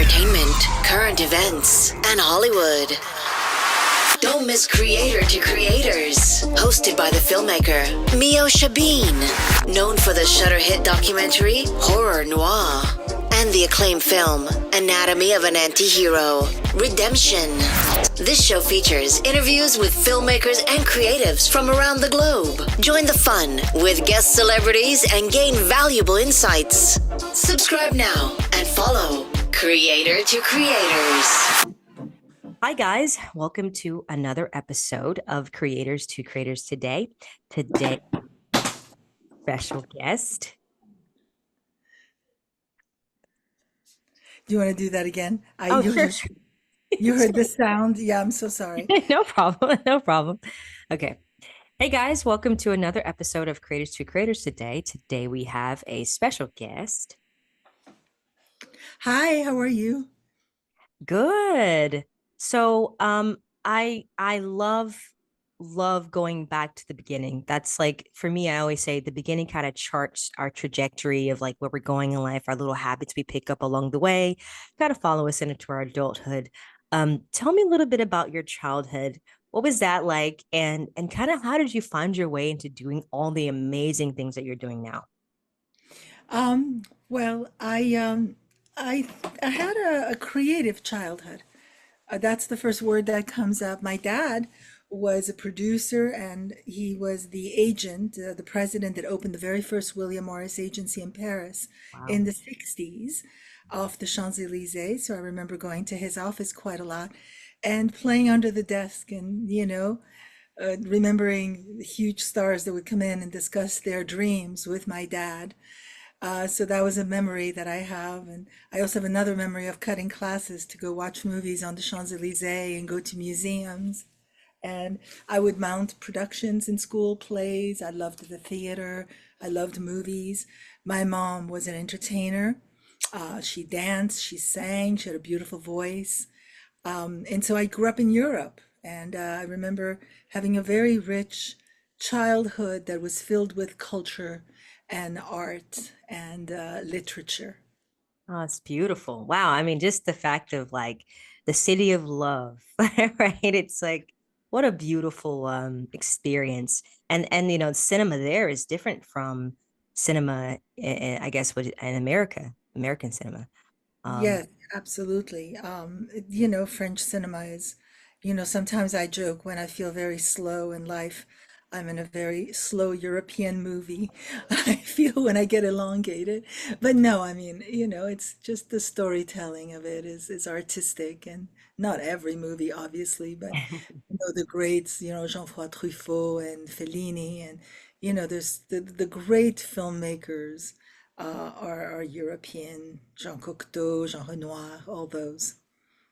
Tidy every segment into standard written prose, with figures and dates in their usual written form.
entertainment, current events, and Hollywood. Don't miss Creator to Creators, hosted by the filmmaker Meosha Bean, known for the Shudder hit documentary Horror Noir and the acclaimed film Anatomy of an Anti-Hero, Redemption. This show features interviews with filmmakers and creatives from around the globe. Join the fun with guest celebrities and gain valuable insights. Subscribe now and follow Creator to Creators. Hi guys, welcome to another episode of Creators to Creators today. Today, special guest. Do you want to do that again? Sure. You heard the sound? Yeah, I'm so sorry. No problem. No problem. Okay. Hey guys, welcome to another episode of Creators to Creators today. Today we have a special guest. Hi, how are you? Good. So, I love going back to the beginning. That's like, for me, I always say the beginning kind of charts our trajectory of like where we're going in life, our little habits we pick up along the way, got to follow us into our adulthood. Tell me a little bit about your childhood. What was that like? And kind of how did you find your way into doing all the amazing things that you're doing now? Well, I had a creative childhood. That's the first word that comes up. My dad was a producer and he was the agent, the president that opened the very first William Morris agency in Paris in Wow. the 60s off the Champs-Élysées. So I remember going to his office quite a lot and playing under the desk and, remembering the huge stars that would come in and discuss their dreams with my dad. So that was a memory that I have. And I also have another memory of cutting classes to go watch movies on the Champs-Élysées and go to museums. And I would mount productions in school, plays. I loved the theater. I loved movies. My mom was an entertainer. She danced, she sang, she had a beautiful voice. And so I grew up in Europe. And I remember having a very rich childhood that was filled with culture and art and literature. Oh, it's beautiful. Wow. I mean, just the fact of like the city of love, right? It's like what a beautiful experience. And cinema there is different from cinema I guess what in American cinema. Um Yes, absolutely. French cinema is, sometimes I joke when I feel very slow in life, I'm in a very slow European movie. I feel when I get elongated. But no, I mean, it's just the storytelling of it is artistic and not every movie, obviously, but the greats, Jean-François Truffaut and Fellini and, there's the great filmmakers are European, Jean Cocteau, Jean Renoir, all those.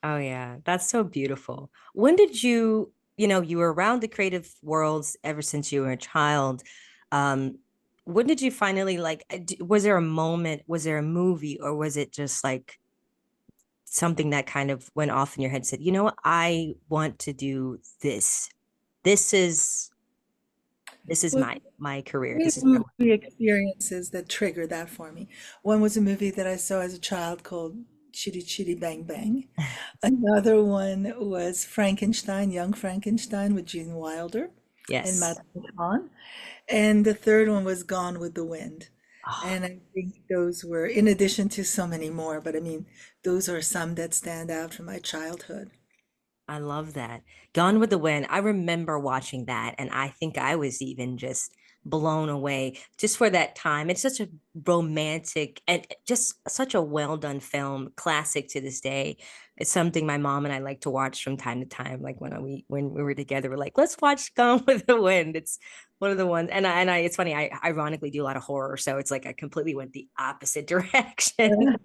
oh yeah, that's so beautiful. When did you were around the creative worlds ever since you were a child. Um, when did you finally like, was there a moment, was there a movie, or was it just like something that kind of went off in your head and said, you know what, I want to do this. This is this is Well, my career. three This is my movie experiences that triggered that for me. One was a movie that I saw as a child called Chitty Chitty Bang Bang. Another one was Frankenstein, Young Frankenstein with Gene Wilder and yes. Madeline Kahn. And the third one was Gone with the Wind. Oh, And I think those were, in addition to so many more, but I mean, those are some that stand out from my childhood. I love that. Gone with the Wind. I remember watching that, and I think I was even just blown away just for that time. It's such a romantic and just such a well done film, classic to this day. It's something my mom and I like to watch from time to time. Like when we were together, we're like, let's watch Gone with the Wind. It's one of the ones, and I it's funny. I ironically do a lot of horror, so it's like I completely went the opposite direction.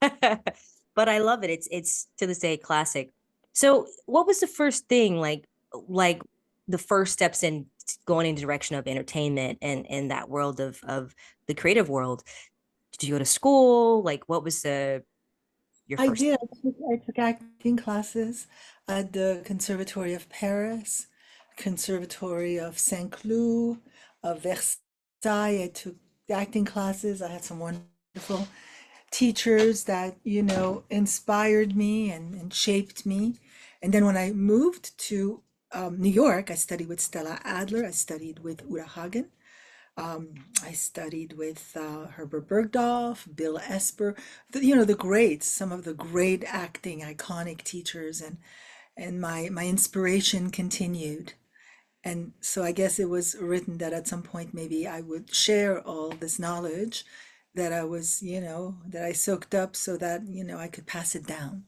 But I love it. It's to this day a classic. So, what was the first thing like the first steps in going in the direction of entertainment and in that world of the creative world? Did you go to school? Like, what was the your I first did. I took acting classes at the Conservatory of Paris, Conservatory of Saint-Cloud, of Versailles. I took acting classes. I had some wonderful teachers that, inspired me and shaped me. And then when I moved to New York, I studied with Stella Adler, I studied with Uta Hagen, I studied with Herbert Bergdorf, Bill Esper, the greats, some of the great acting, iconic teachers, and my inspiration continued. And so I guess it was written that at some point maybe I would share all this knowledge that that I soaked up so that, I could pass it down.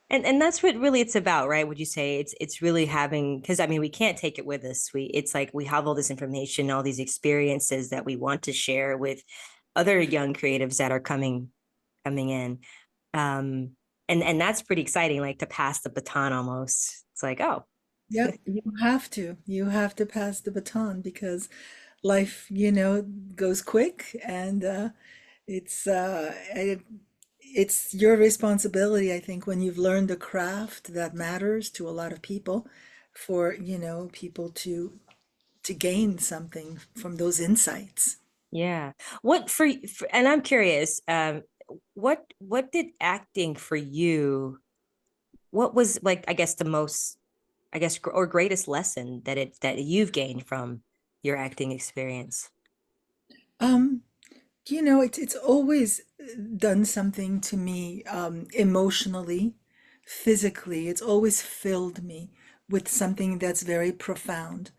And that's what really it's about, right? Would you say it's really having, because I mean we can't take it with us. It's like we have all this information, all these experiences that we want to share with other young creatives that are coming in. Um and that's pretty exciting, like to pass the baton almost. It's like, oh, Yep, you have to. You have to pass the baton because life, goes quick and it's it's your responsibility, I think, when you've learned a craft that matters to a lot of people, for, people to gain something from those insights. yeah. What for, and I'm curious, what did acting for you, what was like, I guess the most, I guess, or greatest lesson that you've gained from your acting experience? Um, it's always done something to me, emotionally, physically. It's always filled me with something that's very profound.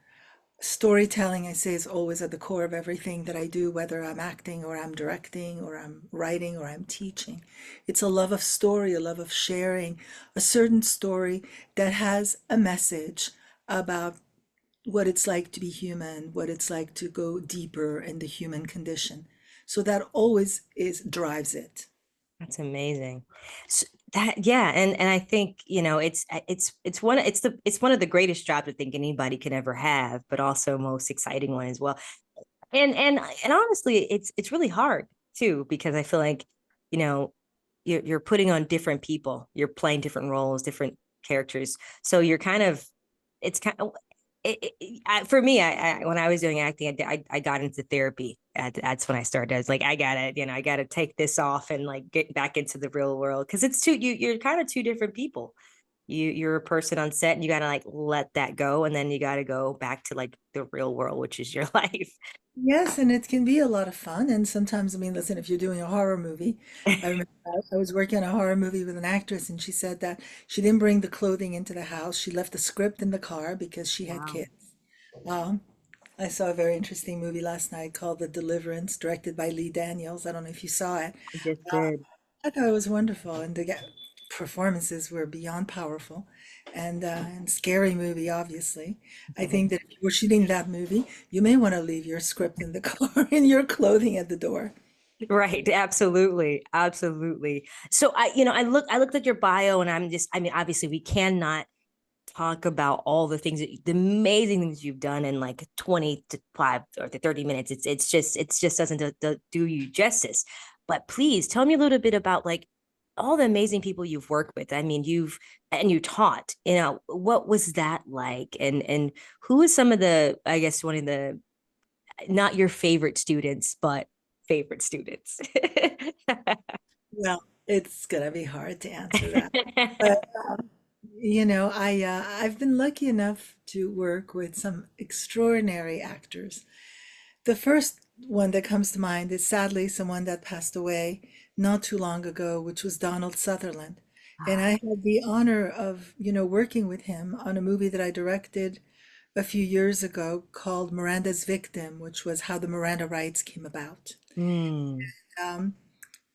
Storytelling, I say, is always at the core of everything that I do, whether I'm acting or I'm directing or I'm writing or I'm teaching. It's a love of story, a love of sharing a certain story that has a message about what it's like to be human, what it's like to go deeper in the human condition. So that always is drives it. That's amazing. So that, yeah, and I think, it's one of the greatest jobs I think anybody can ever have, but also most exciting one as well. And honestly, it's really hard too, because I feel like, you know, you're putting on different people, you're playing different roles, different characters. So you're kind of, it's kind of, for me, when I was doing acting, I got into therapy. That's when I started. I was like, I gotta take this off and like get back into the real world, because it's you're kind of two different people. You're a person on set, and you gotta like let that go, and then you gotta go back to like the real world, which is your life. Yes, and it can be a lot of fun. And sometimes, I mean, listen, if you're doing a horror movie, I remember I was working on a horror movie with an actress, and she said that she didn't bring the clothing into the house. She left the script in the car because she had Wow, kids. Um, I saw a very interesting movie last night called The Deliverance, directed by Lee Daniels. I don't know if you saw it. I just Uh, did. I thought it was wonderful, and the performances were beyond powerful, and scary movie, obviously. I think that if you were shooting that movie, you may want to leave your script in the car and your clothing at the door. Right, absolutely, absolutely. So I looked at your bio, and I mean, obviously we cannot talk about all the things the amazing things you've done in like 20 to 5 or to 30 minutes. It's just doesn't do you justice. But please tell me a little bit about like all the amazing people you've worked with. I mean, you taught, what was that like? And who is some of the, I guess, one of the, not your favorite students, but favorite students? Well, it's gonna be hard to answer that. But I've been lucky enough to work with some extraordinary actors. The first one that comes to mind is sadly someone that passed away not too long ago, which was Donald Sutherland. And I had the honor of, working with him on a movie that I directed a few years ago called Miranda's Victim, which was how the Miranda Rights came about. Mm. Um,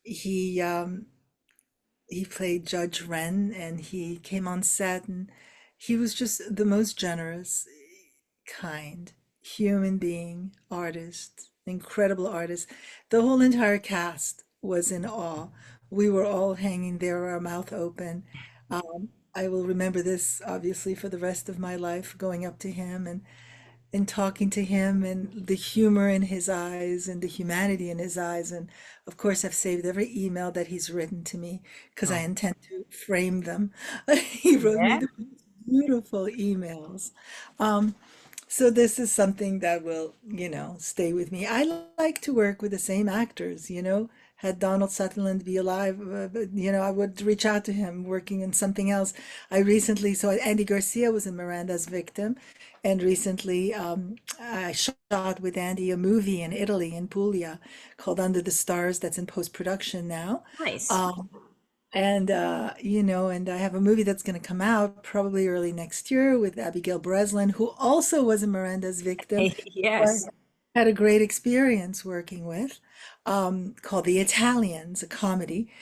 he um, he played Judge Wren, and he came on set, and he was just the most generous, kind human being, artist, incredible artist. The whole entire cast was in awe. We were all hanging there, our mouth open. I will remember this obviously for the rest of my life, going up to him and talking to him, and the humor in his eyes and the humanity in his eyes. And of course, I've saved every email that he's written to me because I Oh, intend to frame them. He wrote me yeah. the most beautiful emails. Um, so this is something that will, stay with me. I like to work with the same actors, had Donald Sutherland be alive, I would reach out to him working in something else. I recently saw Andy Garcia was in Miranda's Victim, and recently I shot with Andy a movie in Italy, in Puglia, called Under the Stars, that's in post-production now. Nice. Um, and I have a movie that's going to come out probably early next year with Abigail Breslin, who also was a Miranda's Victim, who I Yes. had a great experience working with, called The Italians, a comedy.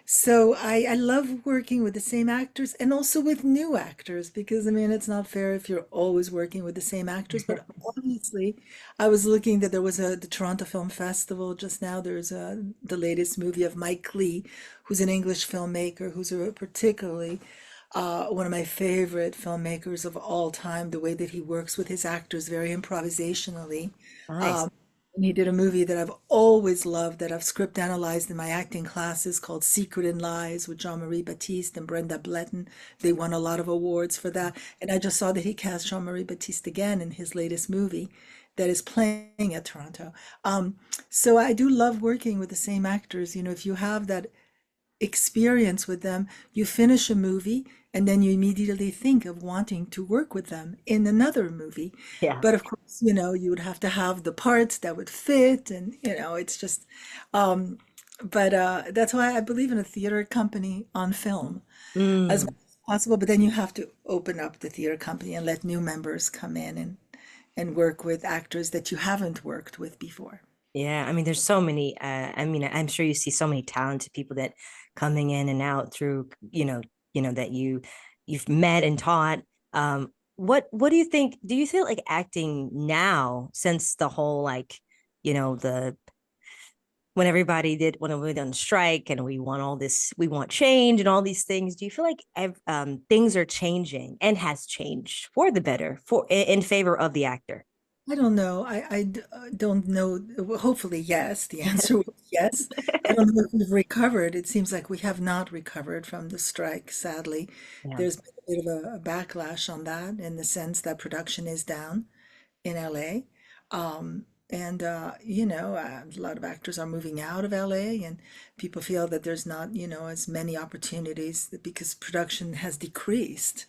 So I love working with the same actors and also with new actors, because I mean, it's not fair if you're always working with the same actors. But obviously, I was looking that there was the Toronto Film Festival just now. There's the latest movie of Mike Lee, who's an English filmmaker, who's a particularly one of my favorite filmmakers of all time, the way that he works with his actors very improvisationally. Nice. Um, and he did a movie that I've always loved, that I've script analyzed in my acting classes, called Secret and Lies, with Jean-Marie Baptiste and Brenda Blethyn. They won a lot of awards for that. And I just saw that he cast Jean-Marie Baptiste again in his latest movie that is playing at Toronto. So I do love working with the same actors. If you have that experience with them, you finish a movie and then you immediately think of wanting to work with them in another movie. Yeah. But of course, you would have to have the parts that would fit, and it's just, um, but that's why I believe in a theater company on film as Mm. much as possible. But then you have to open up the theater company and let new members come in and work with actors that you haven't worked with before. Yeah, I mean, there's so many. I mean, I'm sure you see so many talented people that coming in and out through, that you've met and taught. What do you think? Do you feel like acting now, since the whole the when everybody did when we done strike and we want all this, we want change and all these things. Do you feel like things are changing and has changed for the better in favor of the actor? I don't know. Don't know. Well, hopefully, yes. The answer was yes. I don't know if we've recovered. It seems like we have not recovered from the strike, sadly. Yeah. There's been a bit of a backlash on that, in the sense that production is down in LA. And, a lot of actors are moving out of LA, and people feel that there's not, as many opportunities because production has decreased.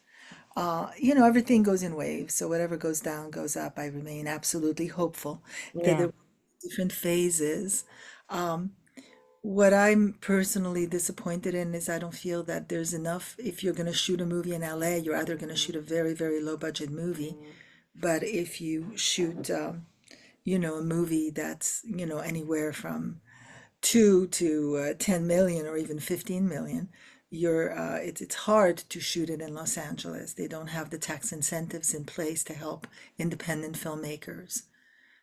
Everything goes in waves, so whatever goes down goes up. I remain absolutely hopeful that there Yeah. will be different phases. Um, what I'm personally disappointed in is I don't feel that there's enough. If you're going to shoot a movie in LA, you're either going to shoot a very, very low budget movie, but if you shoot, a movie that's, anywhere from 2 to 10 million or even 15 million, it's hard to shoot it in Los Angeles. They don't have the tax incentives in place to help independent filmmakers.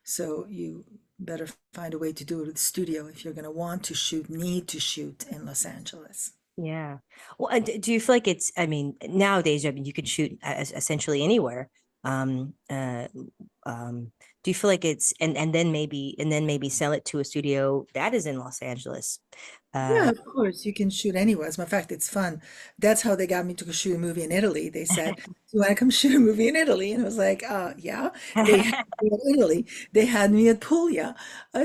So you better find a way to do it with the studio if you're going to want to shoot, need to shoot in Los Angeles. Yeah. Well, do you feel like I mean, nowadays, I mean, you can shoot essentially anywhere. Um, uh, um, do you feel like and then maybe sell it to a studio that is in Los Angeles? Yeah, Uh, of course, you can shoot anywhere. As a matter of fact, it's fun. That's how they got me to go shoot a movie in Italy. They said, "Do you want to come shoot a movie in Italy?" And I was like, yeah. They had me in Italy. They had me at Puglia.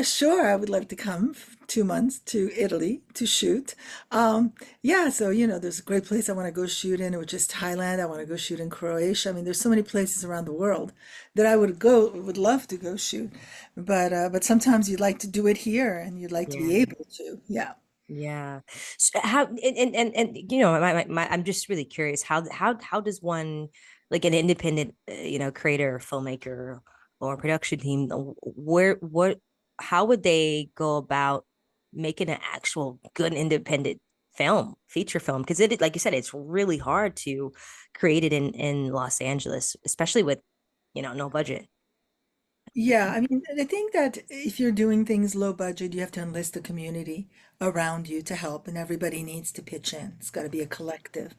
Sure, I would love to come 2 months to Italy to shoot. Yeah, so, there's a great place I want to go shoot in, which is Thailand. I want to go shoot in Croatia. I mean, there's so many places around the world that I would love to go shoot. But sometimes you'd like to do it here, and you'd like to be yeah. able to. Yeah. Yeah. So how and I'm just really curious how does one, like an independent creator, filmmaker, or production team, where what how would they go about making an actual good independent feature film, because it, like you said, it's really hard to create it in Los Angeles, especially with no budget. Yeah, I mean, I think that if you're doing things low budget, you have to enlist the community around you to help, and everybody needs to pitch in. It's got to be a collective.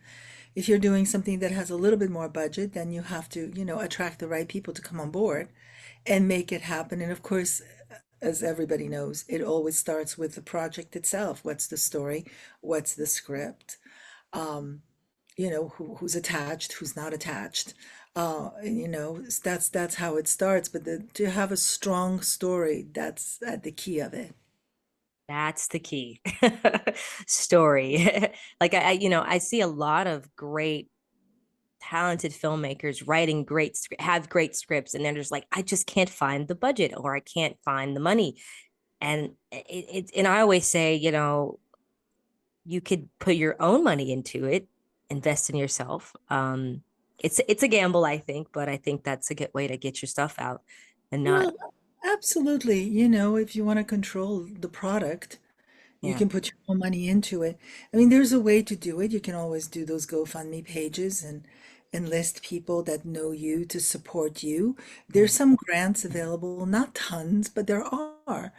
If you're doing something that has a little bit more budget, then you have to, attract the right people to come on board and make it happen. And of course, as everybody knows, it always starts with the project itself. What's the story? What's the script? Um, who's attached, who's not attached. That's how it starts. But to have a strong story, that's the key of it. That's the key. Story. Like I see a lot of great talented filmmakers writing have great scripts, and they're just like, I just can't find the budget, or I can't find the money. And and I always say, you could put your own money into it, invest in yourself. It's a gamble, I think, but I think that's a good way to get your stuff out and not, Well, absolutely. You know, if you want to control the product, you yeah. can put your own money into it. I mean, there's a way to do it. You can always do those GoFundMe pages and enlist people that know you to support you. Yeah. There's some grants available, not tons, but there are.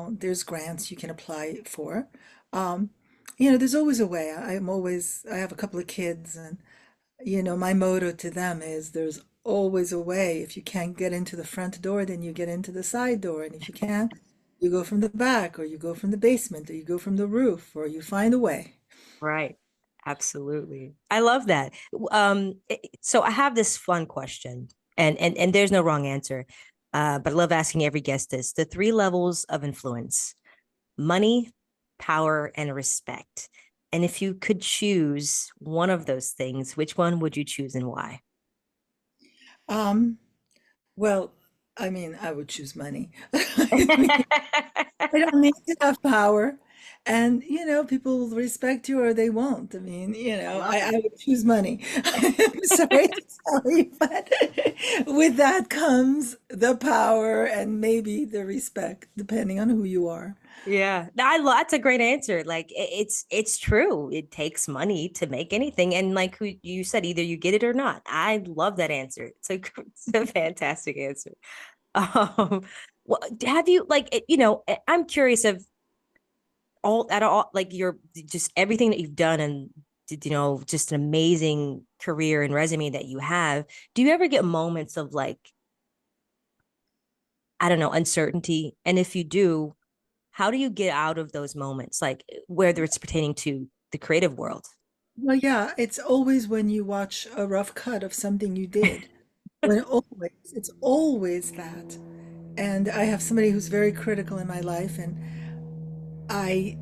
There's grants you can apply for. Um, there's always a way. I have a couple of kids, and my motto to them is there's always a way. If you can't get into the front door, then you get into the side door. And if you can't, you go from the back, or you go from the basement, or you go from the roof, or you find a way. Right. Absolutely. I love that. So I have this fun question, and there's no wrong answer. But I love asking every guest this: the three levels of influence: money, power, and respect. And if you could choose one of those things, which one would you choose and why? Um, well, I mean, I would choose money. I mean, I don't need to have power. And, people will respect you or they won't. I mean, Love I it. would choose money. I'm sorry to tell you, but with that comes the power and maybe the respect, depending on who you are. Yeah, that's a great answer. Like it's true. It takes money to make anything, and like who you said, either you get it or not. I love that answer. It's a fantastic answer. Well, have you like I'm curious of all like your just everything that you've done and just an amazing career and resume that you have. Do you ever get moments of like, I don't know, uncertainty? And if you do, how do you get out of those moments, like whether it's pertaining to the creative world? Well, yeah, it's always when you watch a rough cut of something you did. It's always that. And I have somebody who's very critical in my life, and I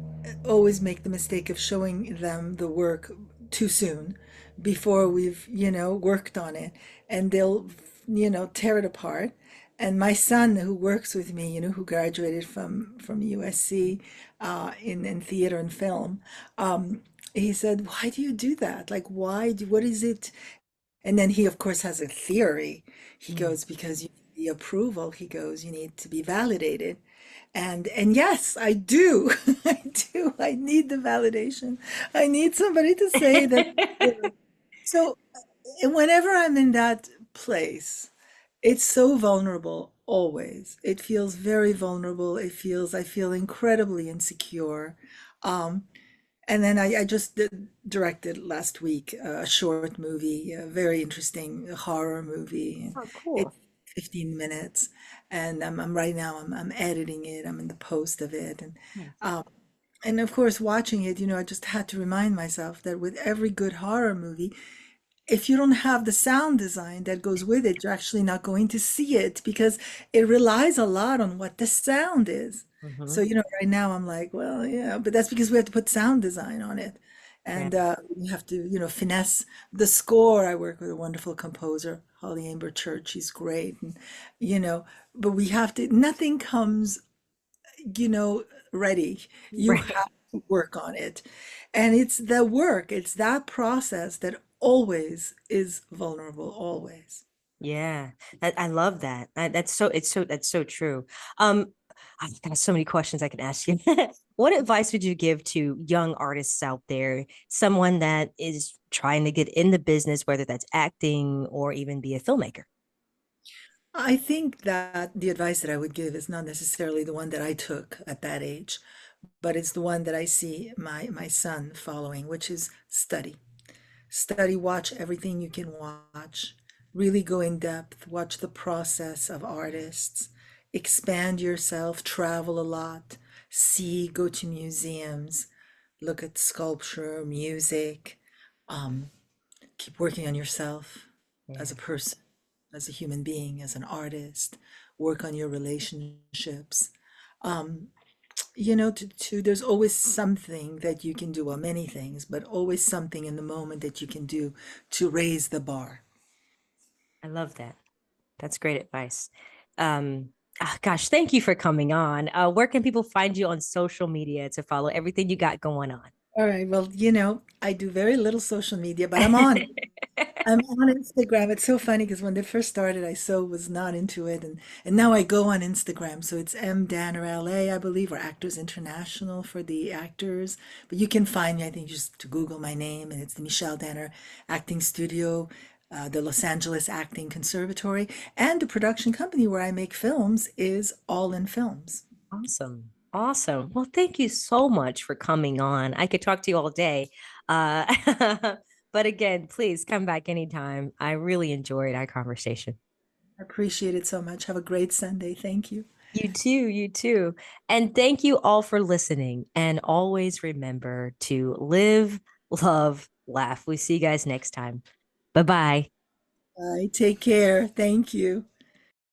always make the mistake of showing them the work too soon before we've, worked on it. And they'll, tear it apart. And my son, who works with me, who graduated from USC in theater and film, he said, "Why do you do that? Like, what is it?" And then he, of course, has a theory. He Mm. goes, "Because you need the approval," he goes, "you need to be validated." And yes, I do. I do. I need the validation. I need somebody to say that. So whenever I'm in that place, it's so vulnerable always. It feels very vulnerable. I feel incredibly insecure. Um, and then I just directed last week a short movie, a very interesting horror movie. And Oh, it's cool. 15 minutes. And I'm right now, I'm editing it. I'm in the post of it. Nice. Um, and of course, watching it, I just had to remind myself that with every good horror movie, if you don't have the sound design that goes with it, you're actually not going to see it because it relies a lot on what the sound is. So, Hmm. right now I'm like, well, yeah, but that's because we have to put sound design on it. Yeah. And we have to, finesse the score. I work with a wonderful composer, Holly Amber Church. She's great. And, you know, but we have to, nothing comes, you know, ready. You Right. have to work on it. And it's the work, it's that process that always is vulnerable, always. Yeah, I love that. That's so true. I've got so many questions I can ask you. What advice would you give to young artists out there, someone that is trying to get in the business, whether that's acting or even be a filmmaker? I think that the advice that I would give is not necessarily the one that I took at that age, but it's the one that I see my son following, which is study. Study, watch everything you can watch, really go in depth, watch the process of artists, expand yourself, travel a lot, see, go to museums, look at sculpture, music, um, keep working on yourself as Yeah. a person, as a human being, as an artist, work on your relationships. Um, there's always something that you can do, well, many things, but always something in the moment that you can do to raise the bar. I love that. That's great advice. Gosh, thank you for coming on. Where can people find you on social media to follow everything you got going on? All right. Well, I do very little social media, but I'm on Instagram. It's so funny because when they first started, I so was not into it, and now I go on Instagram. So it's M Danner LA, I believe, or Actors International for the actors. But you can find me. I think just to Google my name, and it's the Michelle Danner Acting Studio, the Los Angeles Acting Conservatory, and the production company where I make films is All in Films. Awesome. Awesome. Well, thank you so much for coming on. I could talk to you all day. But again, please come back anytime. I really enjoyed our conversation. I appreciate it so much. Have a great Sunday. Thank you. You too, you too. And thank you all for listening. And always remember to live, love, laugh. We see you guys next time. Bye bye. Bye. Take care. Thank you.